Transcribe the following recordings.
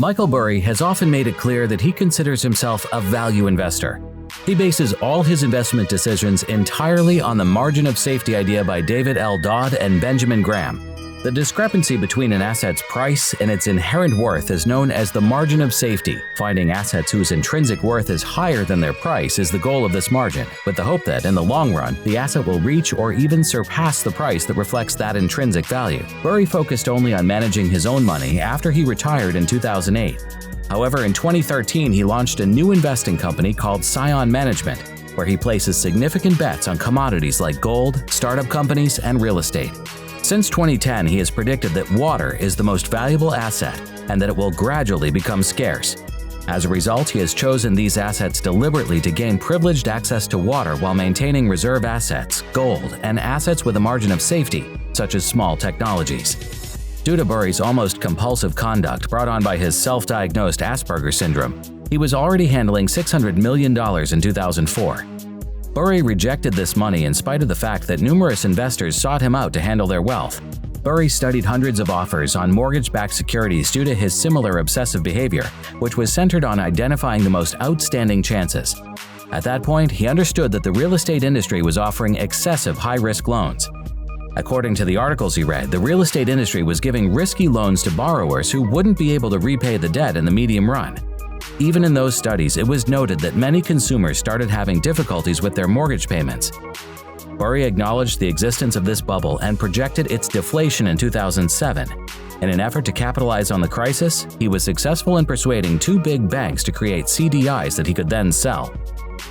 Michael Burry has often made it clear that he considers himself a value investor. He bases all his investment decisions entirely on the margin of safety idea by David L. Dodd and Benjamin Graham. The discrepancy between an asset's price and its inherent worth is known as the margin of safety. Finding assets whose intrinsic worth is higher than their price is the goal of this margin, with the hope that, in the long run, the asset will reach or even surpass the price that reflects that intrinsic value. Burry focused only on managing his own money after he retired in 2008. However, in 2013, he launched a new investing company called Scion Management, where he places significant bets on commodities like gold, startup companies, and real estate. Since 2010, he has predicted that water is the most valuable asset and that it will gradually become scarce. As a result, he has chosen these assets deliberately to gain privileged access to water while maintaining reserve assets, gold, and assets with a margin of safety, such as small technologies. Due to Burry's almost compulsive conduct brought on by his self-diagnosed Asperger's syndrome, he was already handling $600 million in 2004. Burry rejected this money in spite of the fact that numerous investors sought him out to handle their wealth. Burry studied hundreds of offers on mortgage-backed securities due to his similar obsessive behavior, which was centered on identifying the most outstanding chances. At that point, he understood that the real estate industry was offering excessive high-risk loans. According to the articles he read, the real estate industry was giving risky loans to borrowers who wouldn't be able to repay the debt in the medium run. Even in those studies, it was noted that many consumers started having difficulties with their mortgage payments. Burry acknowledged the existence of this bubble and projected its deflation in 2007. In an effort to capitalize on the crisis, he was successful in persuading two big banks to create CDIs that he could then sell.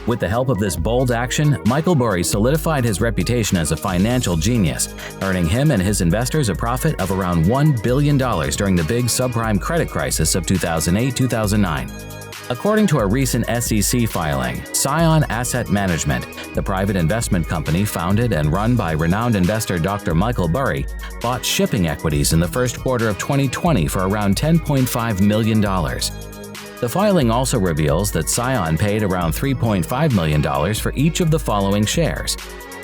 With the help of this bold action, Michael Burry solidified his reputation as a financial genius, earning him and his investors a profit of around $1 billion during the big subprime credit crisis of 2008-2009. According to a recent SEC filing, Scion Asset Management, the private investment company founded and run by renowned investor Dr. Michael Burry, bought shipping equities in the first quarter of 2020 for around $10.5 million. The filing also reveals that Scion paid around $3.5 million for each of the following shares: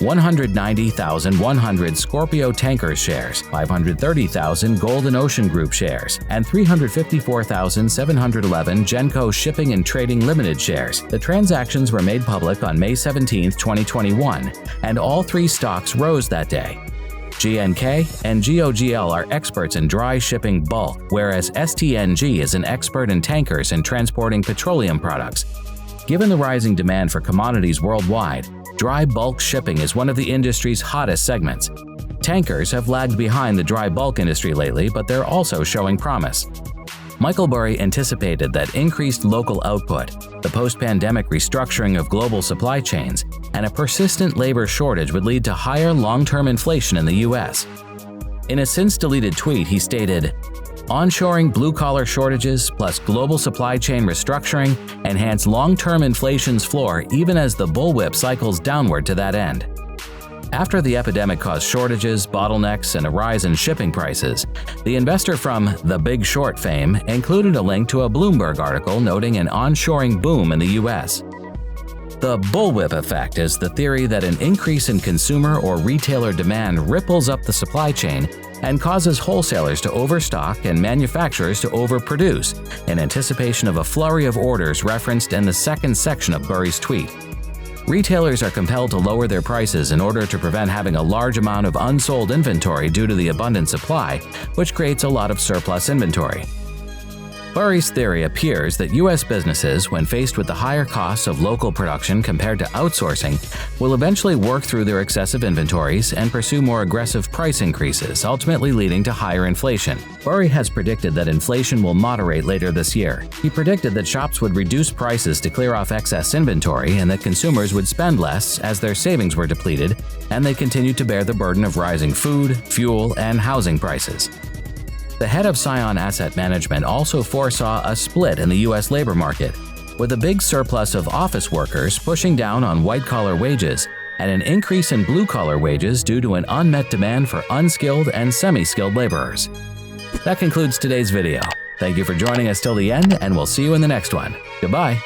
190,100 Scorpio Tankers shares, 530,000 Golden Ocean Group shares, and 354,711 Genco Shipping and Trading Limited shares. The transactions were made public on May 17, 2021, and all three stocks rose that day. GNK and GOGL are experts in dry shipping bulk, whereas STNG is an expert in tankers and transporting petroleum products. Given the rising demand for commodities worldwide, dry bulk shipping is one of the industry's hottest segments. Tankers have lagged behind the dry bulk industry lately, but they're also showing promise. Michael Burry anticipated that increased local output, the post-pandemic restructuring of global supply chains, and a persistent labor shortage would lead to higher long-term inflation in the U.S. In a since-deleted tweet, he stated, "Onshoring blue-collar shortages plus global supply chain restructuring enhance long-term inflation's floor even as the bullwhip cycles downward to that end." After the epidemic caused shortages, bottlenecks, and a rise in shipping prices, the investor from The Big Short fame included a link to a Bloomberg article noting an onshoring boom in the U.S. The bullwhip effect is the theory that an increase in consumer or retailer demand ripples up the supply chain and causes wholesalers to overstock and manufacturers to overproduce, in anticipation of a flurry of orders referenced in the second section of Burry's tweet. Retailers are compelled to lower their prices in order to prevent having a large amount of unsold inventory due to the abundant supply, which creates a lot of surplus inventory. Burry's theory appears that U.S. businesses, when faced with the higher costs of local production compared to outsourcing, will eventually work through their excessive inventories and pursue more aggressive price increases, ultimately leading to higher inflation. Burry has predicted that inflation will moderate later this year. He predicted that shops would reduce prices to clear off excess inventory and that consumers would spend less as their savings were depleted, and they continued to bear the burden of rising food, fuel, and housing prices. The head of Scion Asset Management also foresaw a split in the U.S. labor market, with a big surplus of office workers pushing down on white-collar wages and an increase in blue-collar wages due to an unmet demand for unskilled and semi-skilled laborers. That concludes today's video. Thank you for joining us till the end, and we'll see you in the next one. Goodbye.